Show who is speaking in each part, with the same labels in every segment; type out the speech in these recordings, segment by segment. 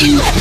Speaker 1: Go.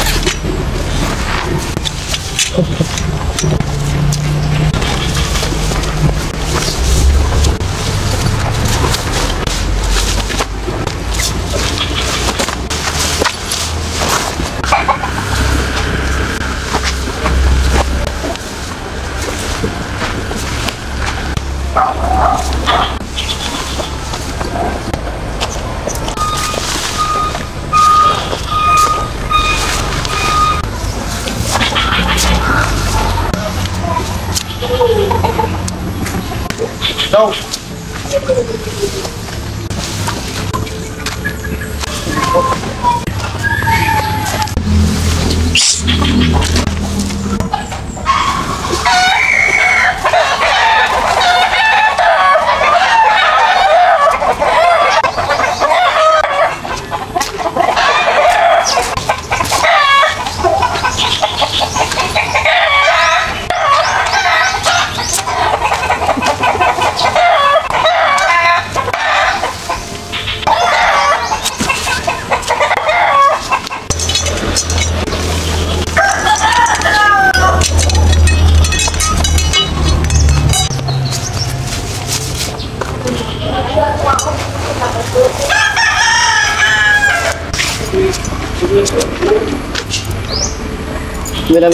Speaker 2: Mira,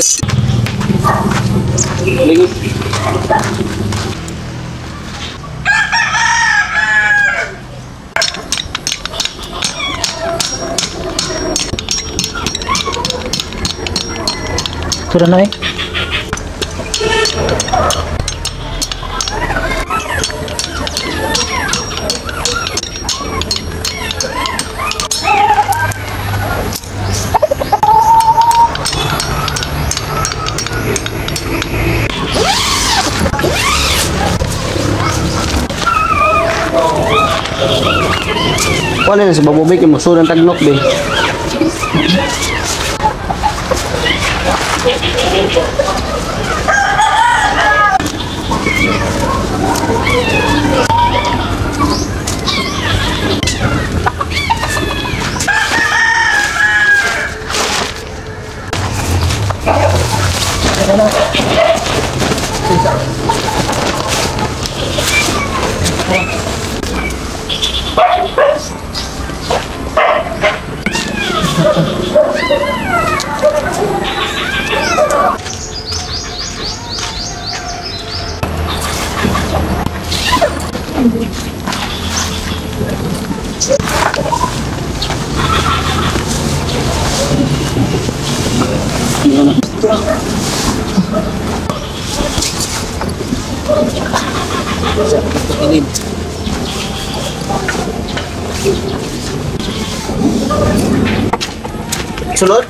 Speaker 2: ligus. Sudah naik. Wala na sa babubay kay magsudan tagnok be. Sulod.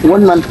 Speaker 2: One month.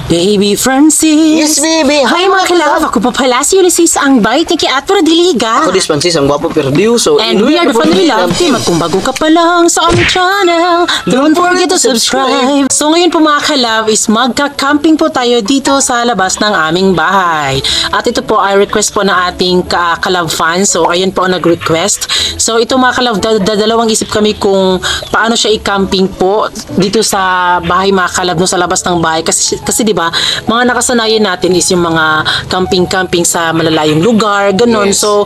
Speaker 1: Baby Francis.
Speaker 2: Yes, baby.
Speaker 1: Hi mga kalab. Ako pa pala si Ulysses ang bait ni Kiat para Diliga.
Speaker 2: Ako dis Francis, ang gwapo perdiw. So,
Speaker 1: And we are the Family Love Team. At kung bago ka pa lang sa aming channel, don't forget to subscribe. So ngayon po mga kalab is magka-camping po tayo dito sa labas ng aming bahay. At ito po ay request po ng ating kalab fans. So ayun po ang nag-request. So ito mga kalab, dadalawang isip kami kung paano siya i-camping po dito sa bahay mga kalab, no, sa labas ng bahay. Kasi di ba, mga nakasanayan natin is yung mga camping sa malalayong lugar, ganun.
Speaker 2: Yes.
Speaker 1: So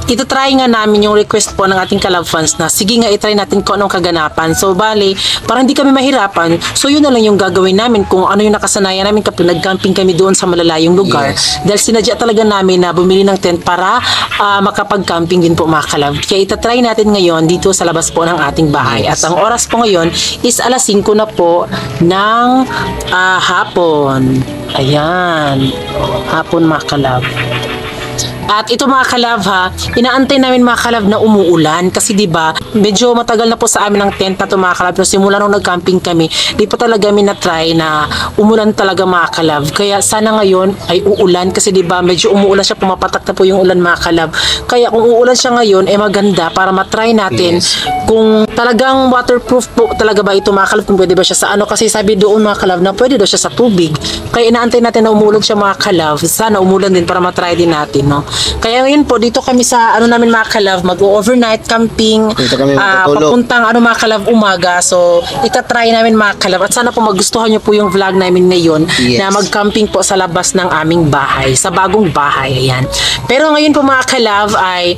Speaker 1: itatry nga namin yung request po ng ating kalab fans na sige nga itry natin kung anong kaganapan. So bali, para hindi kami mahirapan, so yun na lang yung gagawin namin kung ano yung nakasanayan namin kapag nag-camping kami doon sa malalayong lugar.
Speaker 2: Yes.
Speaker 1: Dahil sinadya talaga namin na bumili ng tent para makapag-camping din po mga kalab. Kaya itatry natin ngayon dito sa labas po ng ating bahay.
Speaker 2: Yes.
Speaker 1: At ang oras po ngayon is alas 5 na po ng hapon. Ayan. Hapon mga kalab. At ito mga kalab ha, inaantay namin mga kalab na umuulan kasi 'di ba, medyo matagal na po sa amin ang tent na to mga kalab. So simula nung nag-camping kami, di pa talaga kami na-try na umulan talaga mga kalab. Kaya sana ngayon ay uulan kasi 'di ba, medyo umuulan siya, pumapatak na po yung ulan mga kalab. Kaya kung uulan siya ngayon ay maganda para ma-try natin kung talagang waterproof po talaga ba ito mga kalab, kung pwede ba siya sa ano, kasi sabi doon mga kalab na pwede daw siya sa tubig. Kaya inaantay natin na umuulan siya mga kalab. Sana umulan din para ma-try din natin, no. Kaya ngayon po dito kami sa ano namin mga kalab, mag-overnight camping.
Speaker 2: Dito kami magtutulog.
Speaker 1: Papuntang ano mga kalab umaga. So itatry namin mga kalab at sana po magustuhan niyo po yung vlog namin ngayon.
Speaker 2: Yes.
Speaker 1: Na mag-camping po sa labas ng aming bahay, sa bagong bahay. Ayan. Pero ngayon po mga kalab ay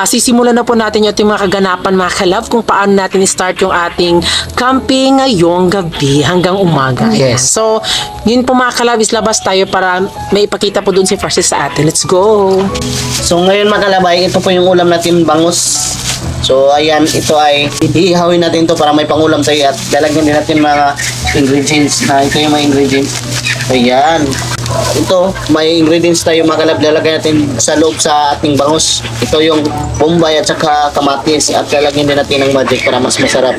Speaker 1: sisimulan na po natin yung mga kaganapan mga kalab kung paano natin i-start yung ating camping ngayong gabi hanggang umaga. Ayan.
Speaker 2: Yes.
Speaker 1: So yun po mga kalab is labas tayo para may ipakita po dun si Francis sa atin. Let's go!
Speaker 2: So ngayon mga kalabay, ito po yung ulam natin, bangus. So ayan, ito ay ihawin natin to para may pangulam tayo at lalagyan din natin mga ingredients na ito yung mga ingredients. Ayan. Ito, may ingredients tayo mga kalab, lalagyan natin sa loob sa ating bangus. Ito yung bombay at saka kamatis at lalagyan din natin ng magic para mas masarap.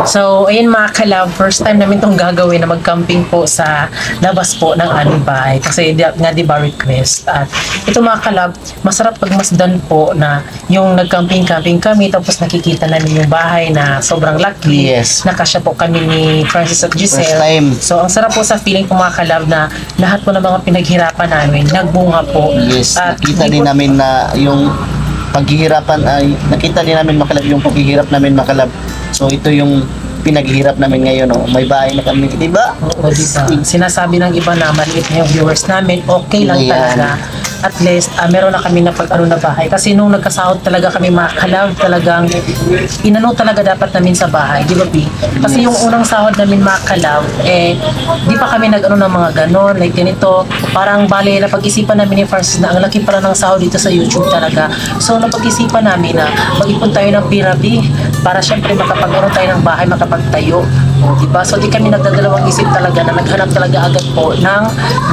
Speaker 1: So, ayun mga kalab, first time namin itong gagawin na mag-camping po sa labas po ng aming bahay. Kasi nga di ba request. At ito mga kalab, masarap pagmasdan po na yung nag-camping-camping kami tapos nakikita namin yung bahay na sobrang laki.
Speaker 2: Yes.
Speaker 1: Nakasya po kami ni Francis at Giselle.
Speaker 2: First time.
Speaker 1: So, ang sarap po sa feeling po mga kalab na lahat po ng mga pinaghirapan namin, nagbunga po.
Speaker 2: Yes,
Speaker 1: At
Speaker 2: nakita
Speaker 1: hindi
Speaker 2: din
Speaker 1: po-
Speaker 2: namin na yung paghihirapan ay nakita din namin makalab yung paghihirap namin makalab. So ito yung pinaghihirap namin ngayon, oh. May bahay na kami, di ba?
Speaker 1: Oo, diba? Sinasabi ng iba na maliit na yung viewers namin, okay lang
Speaker 2: Ayan.
Speaker 1: talaga. At least, meron na kami na pag-ano na bahay. Kasi nung nagkasahod talaga kami mga kalab, talagang inano talaga dapat namin sa bahay, di ba, P? Kasi yung unang sahod namin mga kalab, di pa kami nag-ano ng mga ganon, like ganito. Parang bali, napag-isipan namin ni Francis na ang laki pala ng sahod dito sa YouTube talaga. So, napag-isipan namin na mag-ipon tayo ng pirabi para syempre makapag-ano tayo ng bahay, makapagtayo. O, diba? So, di kami nagdadalawang isip talaga na naghanap talaga agad po ng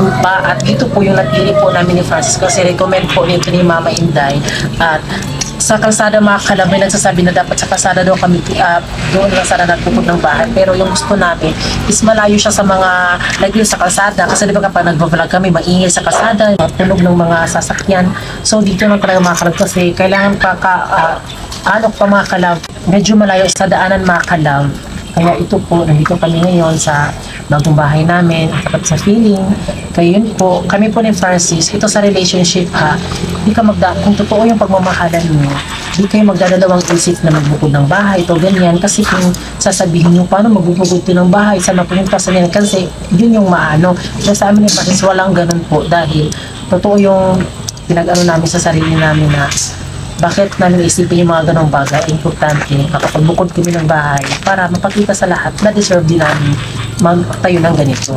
Speaker 1: lupa. At dito po yung napili po namin ni Francis kasi recommend po nito ni Mama Inday. At sa kalsada mga kalab, may nagsasabi na dapat sa kalsada daw kami doon lang sana nagpupod ng bahay. Pero yung gusto namin is malayo siya sa mga lagyo sa kalsada. Kasi di ba kapag nag-vlog kami, maingay sa kalsada, tunog ng mga sasakyan. So dito lang talaga mga kalab kasi kailangan pa mga kalab, medyo malayo sa daanan mga kalab. Kaya ito po, nandito kami ngayon sa bagong bahay namin, tapat sa feeling. Kaya yun po, kami po ni Francis, ito sa relationship ha, kung totoo yung pagmamahalan niyo, di kayo magdadalawang isip na magbukod ng bahay, ito ganyan, kasi kung sasabihin niyo paano magbubukod ng bahay, saan mapupunta sa ganyan, kasi yun yung maano. So sa amin ni Francis, walang ganun po, dahil totoo yung pinag-ano namin sa sarili namin na bakit namin isipin yung mga ganong bagay. Importante, makapagbukod kami ng bahay para mapakita sa lahat na deserve din namin magtayo ng ganito.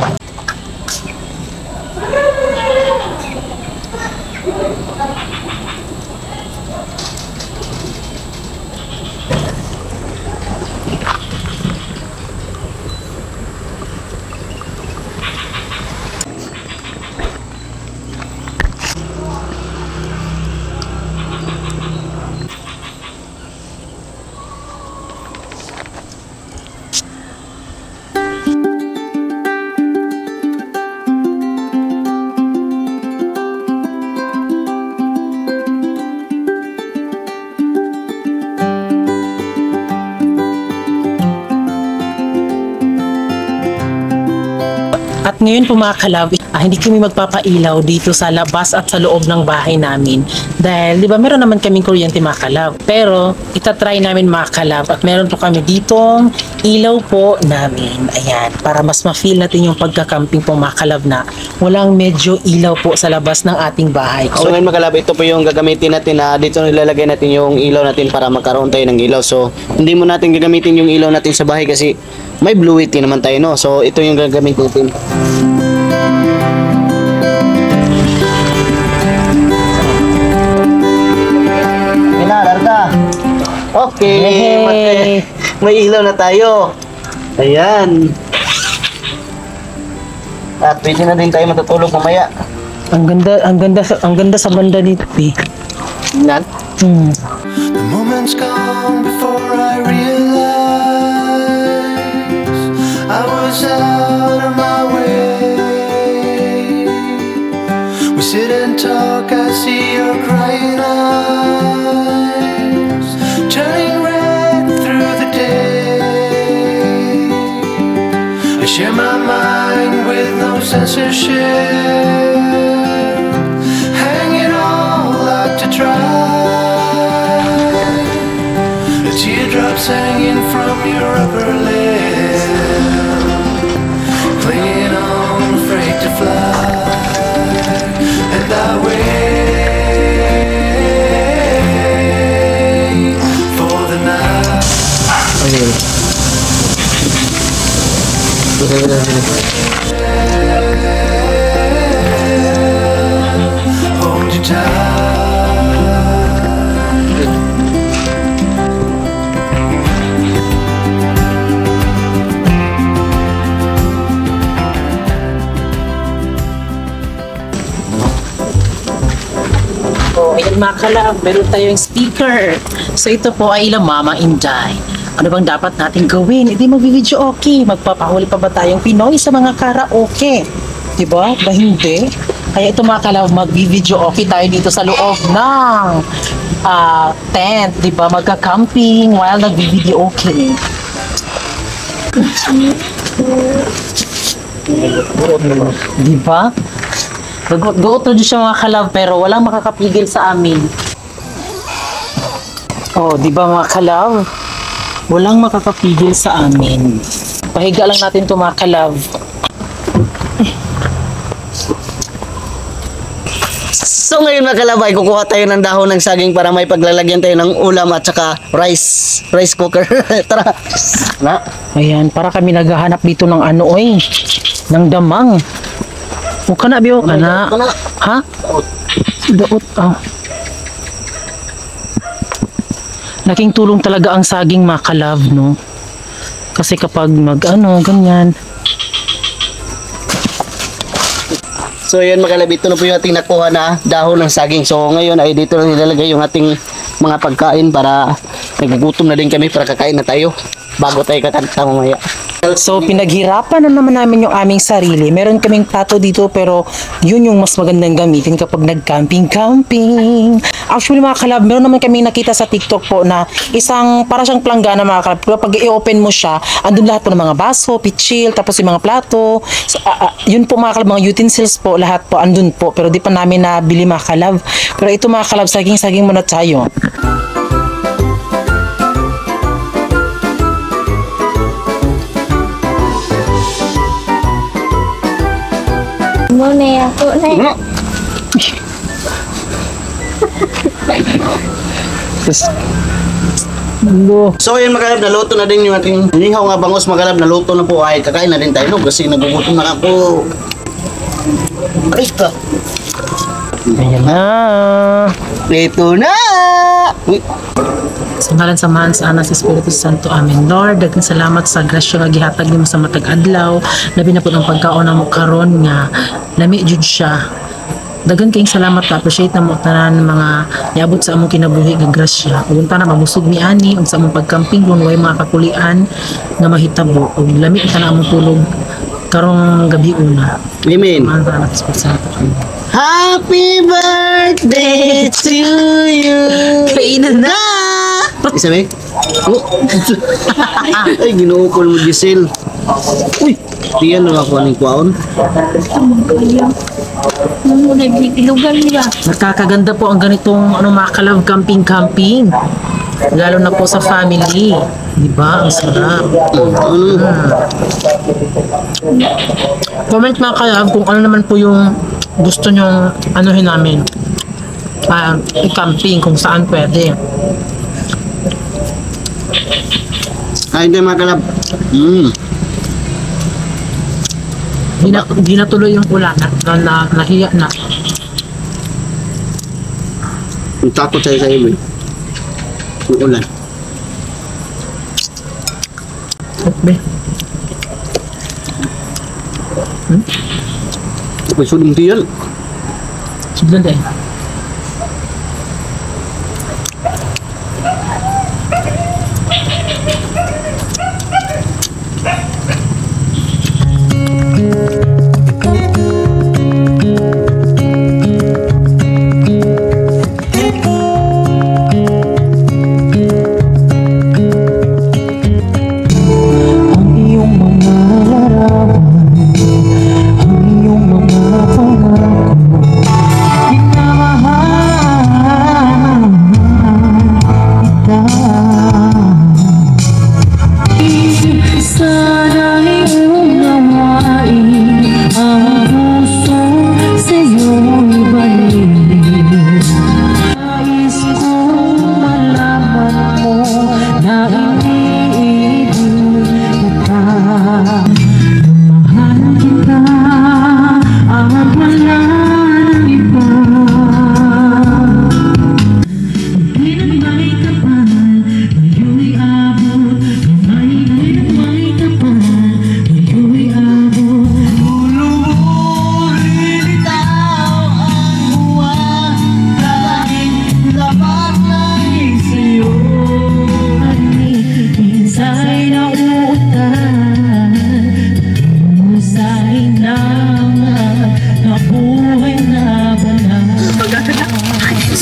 Speaker 1: At ngayon po mga kalab, hindi kami magpapailaw dito sa labas at sa loob ng bahay namin. Dahil, di ba, meron naman kaming kuryente mga kalab. Pero, itatry namin mga kalab at meron po kami ditong ilaw po namin. Ayan, para mas ma-feel natin yung pagkakamping po mga kalab na walang medyo ilaw po sa labas ng ating bahay.
Speaker 2: So ngayon mga kalab, ito po yung gagamitin natin na dito nilalagay natin yung ilaw natin para magkaroon tayo ng ilaw. So, hindi mo natin gagamitin yung ilaw natin sa bahay kasi may fluidity naman tayo, no? So, ito yung gagamitin natin. Okay,
Speaker 1: Hey!
Speaker 2: may ilaw na tayo. Ayan. At pwede na din tayo matutulog mamaya.
Speaker 1: Ang ganda sa banda dito, eh.
Speaker 2: Tingnan.
Speaker 3: The moment's gone before I realize I was out of my way. We sit and talk, I see your crying eyes turning red through the day. I share my mind with no censorship, hang it all out to dry. The teardrops hanging from your upper lip, clinging on, afraid to fly. And I wait for the night. Hold you tight.
Speaker 1: So, ayan mga kalab, meron tayong speaker. So, ito po ay La Mama Inday. Ano bang dapat natin gawin? Hindi mag-video okay. Magpapahuli pa ba tayong Pinoy sa mga karaoke? Diba? Ba hindi? Kaya ito mga kalab, mag-video okay tayo dito sa loob ng tent. Diba? Magka-camping while nag-video okay. Diba? Go to siya mga kalab pero walang makakapigil sa amin. Oh, di ba mga kalab? Walang makakapigil sa amin. Pahiga lang natin to mga kalab.
Speaker 2: So ngayon mga kalab ay kukuha tayo ng dahon ng saging para may paglalagyan tayo ng ulam at saka rice cooker. Tara. Na.
Speaker 1: Ayan, para kami naghahanap dito ng ano oy, ng damang. O kana biyo kana. Ha? Daot. Oh. Laking tulong talaga ang saging mga kalab, no? Kasi kapag ganyan.
Speaker 2: So yun mga kalab, ito na po yung ating nakuha na dahon ng saging. So ngayon ay dito na nilalagay yung ating mga pagkain para nagugutom na din kami para kakain na tayo bago tayo kakanta mamaya.
Speaker 1: So, pinaghirapan na naman namin yung aming sarili. Meron kaming plato dito pero yun yung mas magandang gamitin kapag nag-camping. Actually mga kalab, meron naman kami nakita sa TikTok po na isang, para siyang planggana mga kalab. Kapag i-open mo siya, andun lahat po ng mga baso, pitchil, tapos yung mga plato. So, yun po mga kalab, mga utensils po, lahat po andun po. Pero di pa namin nabili mga kalab. Pero ito mga kalab, saging-saging muna tayo.
Speaker 4: Muna ako na.
Speaker 2: So yun mga kalab, naluto na din yung ating inihaw nga bangus mga kalab, naluto na po ay kakain na din tayo no kasi nagugutom na ako. Ay ka.
Speaker 1: Ayan na.
Speaker 2: Ito na. Uy.
Speaker 1: Sa ngalan sa Mahan sa Anak sa Espiritu Santo. Amen. Lord, daghang salamat sa grasya nga gihatag nimo sa matag adlaw. Labi na po ang pagkaon mo karon nga lami jud siya. Daghang kayong salamat ta appreciate na mo tanan mga niabot sa among kinabuhi nga grasya. Ug unta na mabusog mi ani ug sa among pagkamping kung way mga kakulian nga mahitabo ug lami ta na among tulog karong gabi una.
Speaker 2: Amen.
Speaker 1: Mahan sa Anak sa Espiritu Santo.
Speaker 2: Happy birthday to you.
Speaker 1: Kainan na.
Speaker 2: Isa ba? Oh. Ay, ginuukol mo, Giselle. Uy, diyan lang ako ng kwaon.
Speaker 1: Nakakaganda po ang ganitong mga kalab camping-camping. Lalo na po sa family. Di ba? Ang sarap. Comment mga kalab kung ano naman po yung gusto nyong anuhin namin. I-camping kung saan pwede.
Speaker 2: Kain tayo mga kalab.
Speaker 1: Di na tuloy yung ulan na nahiya na.
Speaker 2: Ang takot sa'yo sa iyo. Yung ulan.
Speaker 1: Okay.
Speaker 2: May suling diyan.
Speaker 1: Siglan dahil.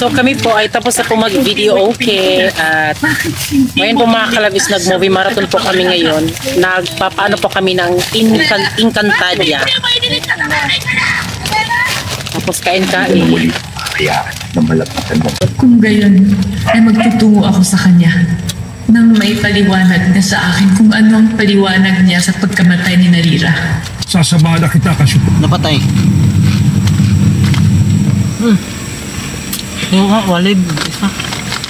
Speaker 1: So kami po ay tapos na po mag-video okay at ngayon po mga kalabis nag-movie marathon po kami ngayon. Nagpapaano po kami ng Encantadia. Tapos kain-kain.
Speaker 4: Kung gayon, ay magtutungo ako sa kanya nang may paliwanag na sa akin kung ano ang paliwanag niya sa pagkamatay ni Narira.
Speaker 5: Sasabada kita kasi
Speaker 2: Napatay.
Speaker 1: Yung walib. Isa.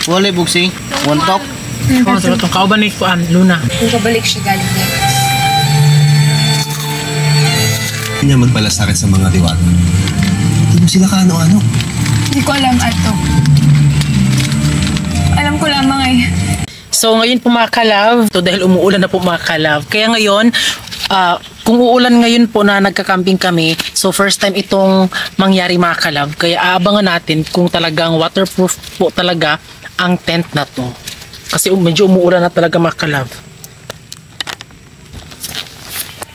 Speaker 2: Wala buksi. One top.
Speaker 1: Oh, so itong kauban ni Luna.
Speaker 6: Kung kabalik siya galing Vegas.
Speaker 5: hindi niya magbalasakit sa mga diwata. Hindi mo sila kaano-ano.
Speaker 6: Hindi ko alam, Ato. Alam ko lamang eh.
Speaker 1: So ngayon po mga kalab, to dahil umuulan na po mga kalab. Kaya ngayon, kung uulan ngayon po na nagka-camping kami, so first time itong mangyari mga kalab. Kaya aabangan natin kung talagang waterproof po talaga ang tent na to. Kasi medyo umuulan na talaga mga kalab.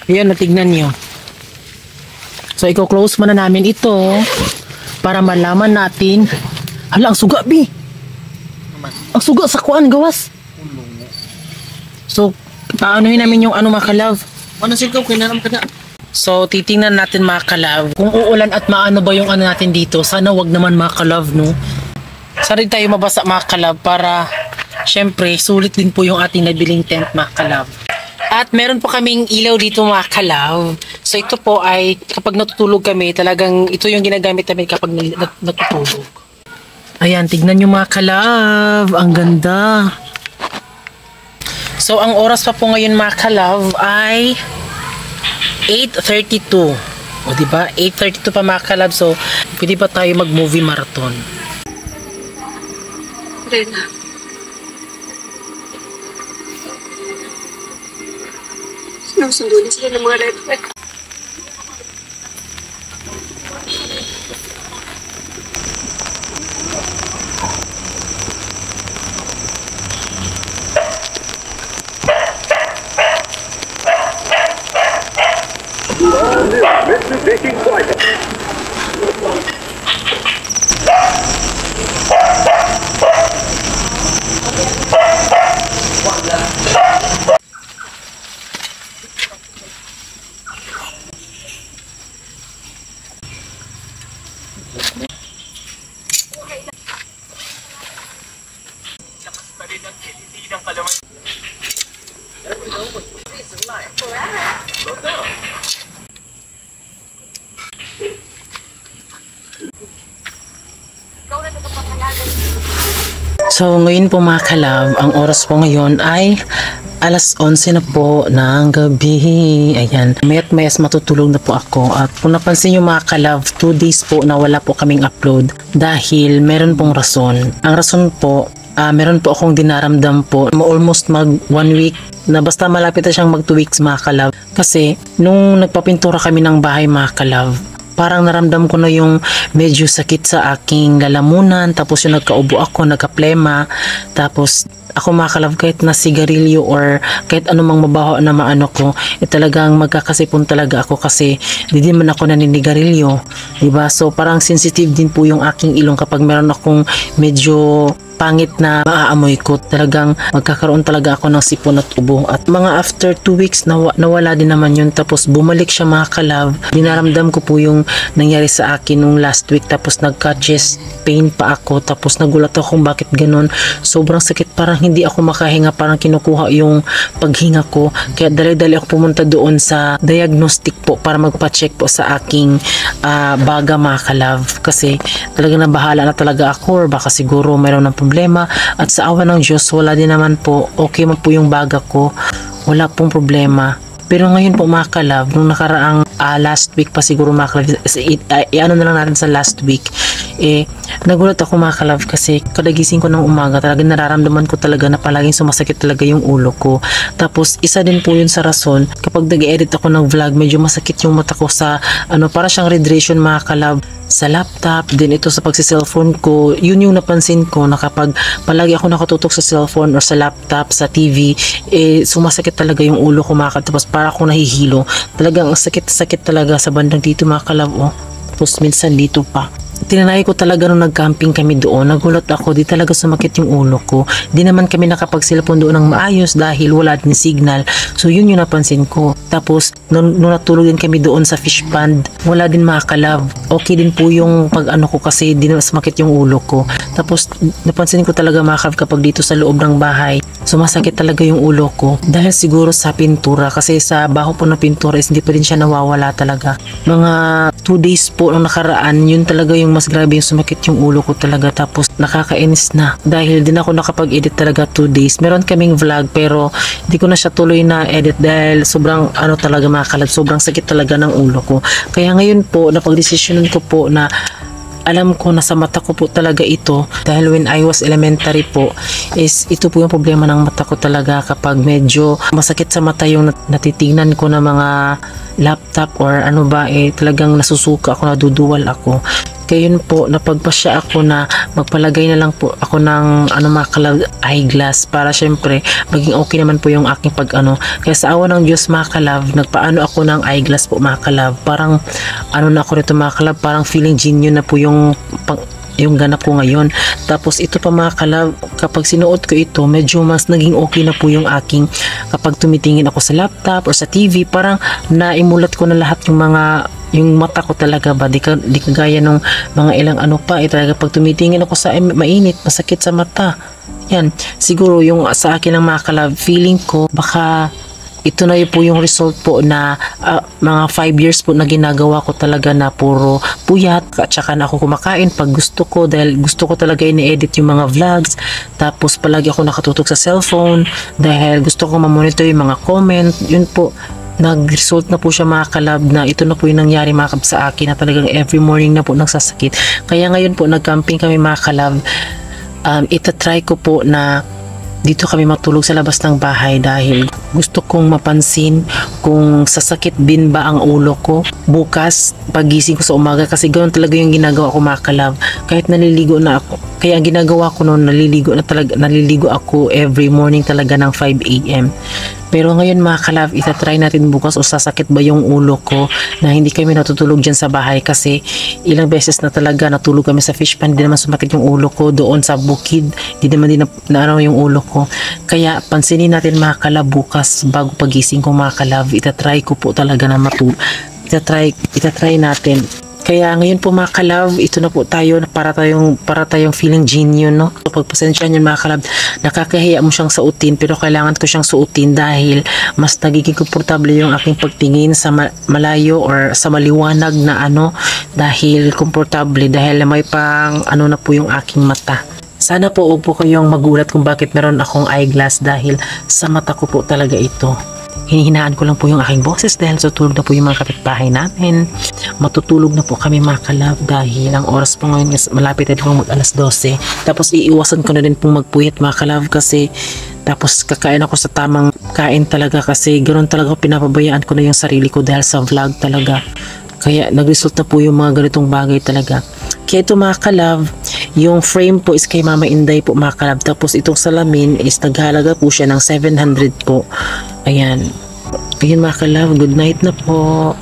Speaker 1: Ayan, natignan nyo. So i-close muna namin ito para malaman natin. Hala, ang suga, Bi. Ang suga sa kuan, gawas. So, paanohin namin yung ano mga kalab.
Speaker 2: Ano sigaw, kinaram ka na.
Speaker 1: So, titingnan natin mga kalab. Kung uulan at maano ba yung ano natin dito, sana wag naman mga kalab, no? Sana rin tayo mabasa mga kalab para, syempre, sulit din po yung ating nabiling tent mga kalab. At meron po kaming ilaw dito mga kalab. So, ito po ay kapag natutulog kami, talagang ito yung ginagamit namin kapag natutulog. Ayan, tignan nyo mga ka-love. Ang ganda. So, ang oras pa po ngayon mga ka-love ay 8:32. O, diba? 8:32 pa mga ka-love. So, pwede ba tayo mag-movie marathon?
Speaker 6: Rena. Sinusundo na sila ng mga red flag.
Speaker 1: So, ngayon po mga ka-love, ang oras po ngayon ay alas 11 na po ng gabi. Ayan, mayat mayas matutulog na po ako. At kung napansin nyo mga ka-love, 2 days po na wala po kaming upload dahil meron pong rason. Ang rason po, meron po akong dinaramdam po, almost mag 1 week na basta malapit na siyang mag 2 weeks mga ka-love. Kasi nung nagpapintura kami ng bahay mga ka-love, parang naramdam ko na yung medyo sakit sa aking lalamunan, tapos yung nagkaubo ako, nagkaplema, tapos ako mga ka-love, kahit na sigarilyo or kahit anumang mabaho na maano ko, talagang magkakasipon talaga ako kasi di din man ako naninigarilyo, diba? So parang sensitive din po yung aking ilong kapag meron akong medyo pangit na maaamoy ko, talagang magkakaroon talaga ako ng sipon at ubo. At mga after 2 weeks nawala din naman yun, tapos bumalik siya mga ka-love. Dinaramdam ko po yung nangyari sa akin nung last week, tapos nagka-chest pain pa ako, tapos nagulat ako kung bakit ganun. Sobrang sakit, parang hindi ako makahinga, parang kinukuha yung paghinga ko, kaya dali-dali ako pumunta doon sa diagnostic po para magpa-check po sa aking baga mga ka-love, kasi talagang nabahala na talaga ako, or baka siguro mayroon ng problema. At sa awa ng Diyos, wala din naman po, okay man po yung baga ko, wala pong problema. Pero ngayon po mga ka-love, nung nakaraang last week pa siguro mga ka-love, ano na lang natin sa last week, nagulat ako mga ka-love kasi kadagising ko ng umaga, talagang nararamdaman ko talaga na palaging sumasakit talaga yung ulo ko. Tapos isa din po yun sa rason, kapag nag-edit ako ng vlog, medyo masakit yung mata ko sa, para siyang radiation mga ka-love, sa laptop, din ito sa pagsi-cellphone ko. Yun yung napansin ko, na kapag palagi ako nakatutok sa cellphone or sa laptop, sa TV, sumasakit talaga yung ulo ko mga ka-love. Tapos para akong nahihilo, talagang sakit-sakit talaga sa bandang dito mga ka-love, tapos minsan dito pa. Tinanay ko talaga nung nag-camping kami doon, nagulat ako, di talaga sumakit yung ulo ko. Di naman kami nakapag-cellphone doon ng maayos dahil wala din signal. So yun yung napansin ko. Tapos nung natulog din kami doon sa fish pond, wala din mga ka-love. Okay din po yung pag-ano ko kasi di na sumakit yung ulo ko. Tapos napansin ko talaga mga ka-love, kapag dito sa loob ng bahay, sumasakit talaga yung ulo ko. Dahil siguro sa pintura, kasi sa baho po na pintura is hindi pa rin siya nawawala talaga. Mga 2 days po nung nakaraan, yun talaga yung mas grabe yung sumakit yung ulo ko talaga. Tapos nakakainis na dahil din ako nakapag-edit talaga 2 days. Meron kaming vlog pero hindi ko na siya tuloy na edit dahil sobrang talaga mga ka-love, sobrang sakit talaga ng ulo ko. Kaya ngayon po napagdesisyonan ko po na alam ko na sa mata ko po talaga ito, dahil when I was elementary po is ito po yung problema ng mata ko talaga. Kapag medyo masakit sa mata yung natitingnan ko na mga laptop or talagang nasusuka ako, naduduwal ako. Kaya yun po, napagpasya ako na magpalagay na lang po ako ng mga ka-love, eyeglass, para syempre maging okay naman po yung aking Kaya sa awa ng Diyos mga ka-love, nagpaano ako ng eyeglass po mga ka-love. Parang na ako nito mga ka-love, parang feeling genuine na po yung ganap ko ngayon. Tapos ito pa mga ka-love, kapag sinuot ko ito, medyo mas naging okay na po yung aking, kapag tumitingin ako sa laptop or sa TV, parang naimulat ko na lahat yung mata ko talaga ba, di kagaya nung mga ilang talaga pag tumitingin ako sa mainit, masakit sa mata. Yan, siguro yung sa akin ng mga ka-love, feeling ko baka ito na po yung result po na mga 5 years po na ginagawa ko talaga na puro puyat at saka na ako kumakain pag gusto ko dahil gusto ko talaga ini-edit yung mga vlogs, tapos palagi ako nakatutok sa cellphone dahil gusto ko ma-monitor yung mga comment. Yun po, nag-result na po siya mga kalab na ito na po yung nangyari mga kalab sa akin na talagang every morning na po nagsasakit. Kaya ngayon po nag-camping kami mga kalab. Itatry ko po na dito kami matulog sa labas ng bahay dahil gusto kong mapansin kung sasakit din ba ang ulo ko bukas pagising ko sa umaga, kasi ganoon talaga yung ginagawa ko mga kalab. Kahit naliligo na ako, kaya ang ginagawa ko noon, naliligo ako every morning talaga ng 5 a.m. Pero ngayon mga kalab, itatry natin bukas o sasakit ba yung ulo ko na hindi kami natutulog dyan sa bahay, kasi ilang beses na talaga natulog kami sa fish pan, hindi naman sumakit yung ulo ko doon sa bukid, hindi naman din na ano yung ulo ko. Kaya pansinin natin mga kalab bukas bago pagising ko mga kalab, itatry ko po talaga na itatry natin. Kaya ngayon po mga kalab, ito na po tayo, para tayong feeling genio, no? So, pagpasensya niyo mga kalab, nakakahiya mo siyang suotin pero kailangan ko siyang suotin dahil mas nagiging komportable yung aking pagtingin sa malayo or sa maliwanag na ano, dahil komportable, dahil may pang ano na po yung aking mata. Sana po huwag po kayong magulat kung bakit meron akong eyeglass dahil sa mata ko po talaga ito. Hinihinaan ko lang po yung aking boses dahil tutulog na po yung mga kapitbahay natin. Matutulog na po kami mga kalab dahil ang oras po ngayon is malapit na po mag alas 12. Tapos iiwasan ko na din pong magpuyat mga kalab, kasi tapos kakain ako sa tamang kain talaga, kasi ganoon talaga pinapabayaan ko na yung sarili ko dahil sa vlog talaga. Kaya nag-result na po yung mga ganitong bagay talaga. Kaya ito mga kalab, yung frame po is kay Mama Inday po mga kalab. Tapos itong salamin is naghalaga po siya ng 700 po. Ayan. Ayun mga kalab, good night na po.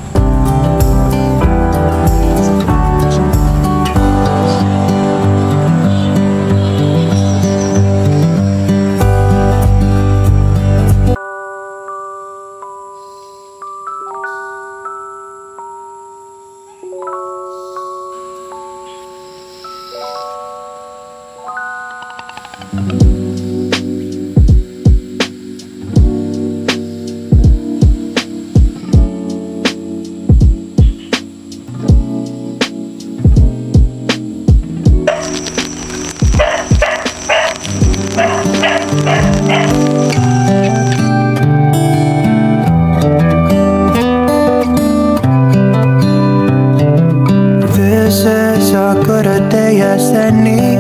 Speaker 3: This is a good a day as any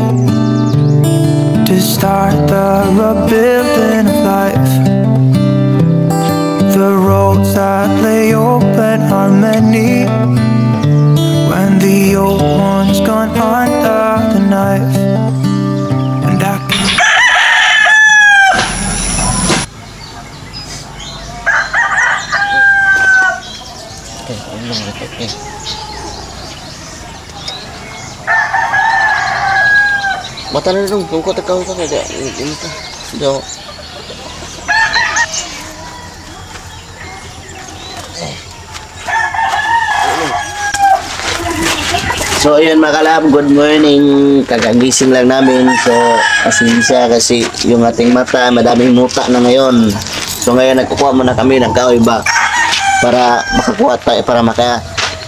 Speaker 3: to start the rebuilding of life. The roads that lay open are many when the old one's gone under the knife. And I can
Speaker 2: Mata na dong, kung ko takaw ka kaya ini ka. Do. So ayun mga kalab, good morning. Kakagising lang namin. So pasensya kasi yung ating mata, madaming muta na ngayon. So ngayon nagkukuha muna kami ng kahoy ba para makakuha tayo, para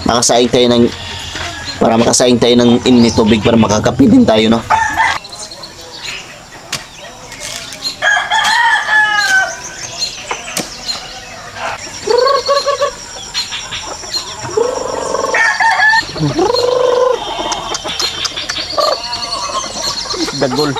Speaker 2: makasaing tayo ng init tubig para makakape din tayo, no? Dagol.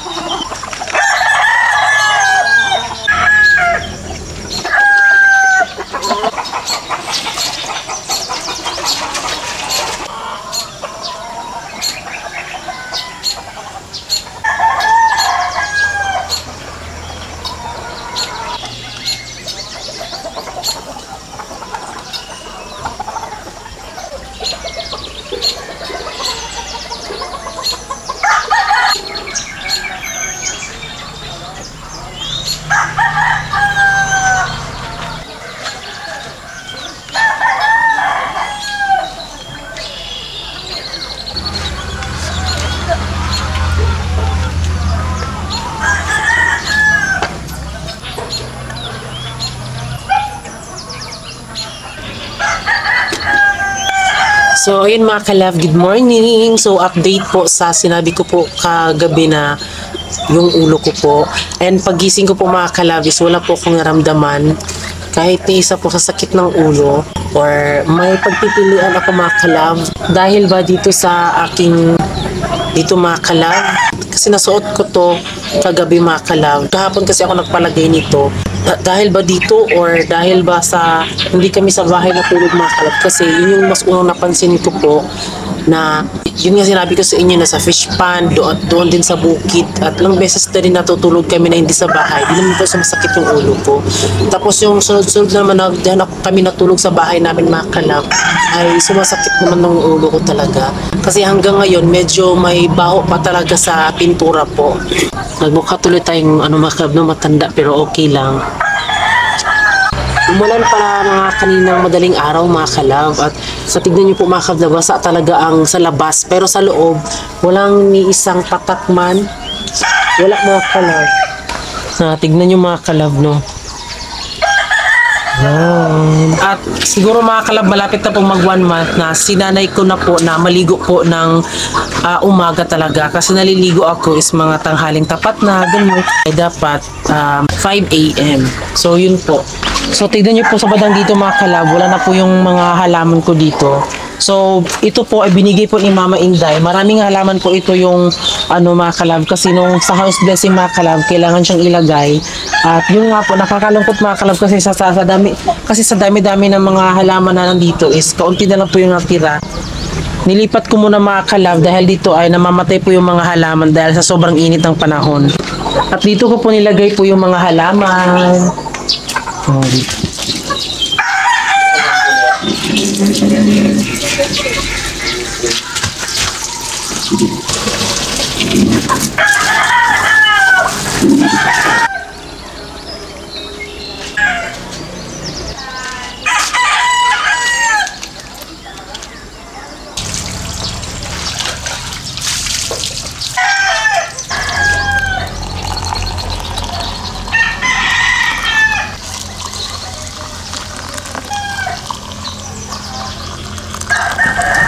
Speaker 1: So, ayun mga kalab, good morning. So, update po sa sinabi ko po kagabi na yung ulo ko po. And pagising ko po mga kalab is wala po akong naramdaman. Kahit ni isa po sa sakit ng ulo or may pagpipilian ako mga kalab. Dahil ba dito sa aking mga kalab? Kasi nasuot ko to kagabi mga kalab. Kahapon kasi ako nagpalagay nito. Dahil ba dito or dahil ba sa hindi kami sa bahay natulog mga kalab? Kasi yun yung mas unang napansin ko po na yun nga sinabi ko sa inyo na sa fish pond, doon din sa bukid at ilang beses na rin natutulog kami na hindi sa bahay. Hindi naman po sumasakit yung ulo ko. Tapos yung sunod-sunod naman na kami natulog sa bahay namin mga kalab ay sumasakit naman ng ulo ko talaga. Kasi hanggang ngayon medyo may baho pa talaga sa pintura po. Nagmukha tuloy tayong mga kalab na matanda pero okay lang. Umulan para mga kaninang madaling araw mga kalab at sa tignan niyo po mga kalab, basa talaga ang sa labas pero sa loob walang ni isang patakman, wala mga kalab. Tignan niyo mga kalab no. Yan. At siguro mga kalab malapit na po mag 1 month na sinanay ko na po na maligo po ng umaga talaga kasi naliligo ako is mga tanghaling tapat na ganun ay dapat 5 AM. So yun po. So tignan niyo po sa badang dito mga kalab, wala na po yung mga halaman ko dito. So ito po ay binigay po ni Mama Inday. Maraming halaman po ito yung mga kalab kasi nung sa house blessing mga kalab kailangan siyang ilagay. At yun nga po nakakalungkot mga kalab kasi sa dami-dami ng mga halaman na nandito is kaunti na lang po yung natira. Nilipat ko muna mga kalab dahil dito ay namamatay po yung mga halaman dahil sa sobrang init ng panahon. At dito ko po nilagay po yung mga halaman.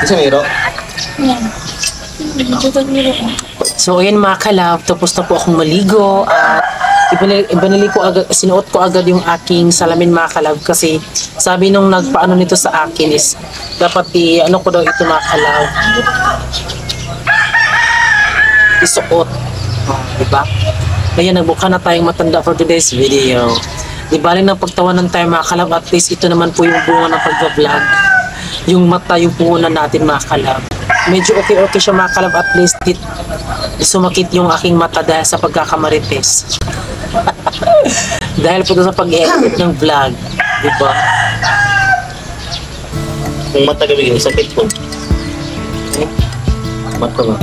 Speaker 2: Isa Miro?
Speaker 1: So ayan mga kalab, tapos na po akong maligo at sinuot ko agad yung aking salamin mga kalab kasi sabi nung nagpaano nito sa akin is dapat ko daw ito mga kalab isuot. Diba? Kaya nagbuka na tayong matanda for today's video. Di baling ng pagtawanan tayo mga kalab, at least ito naman po yung bunga ng pag-vlog. Yung mata yung puhunan natin mga kalab. Medyo okay siya mga kalab, at least sumakit yung aking mata dahil sa pagkakamarites. Dahil po sa pag-edit ng vlog, di ba?
Speaker 2: Yung mata gabi sakit po. Mata ba?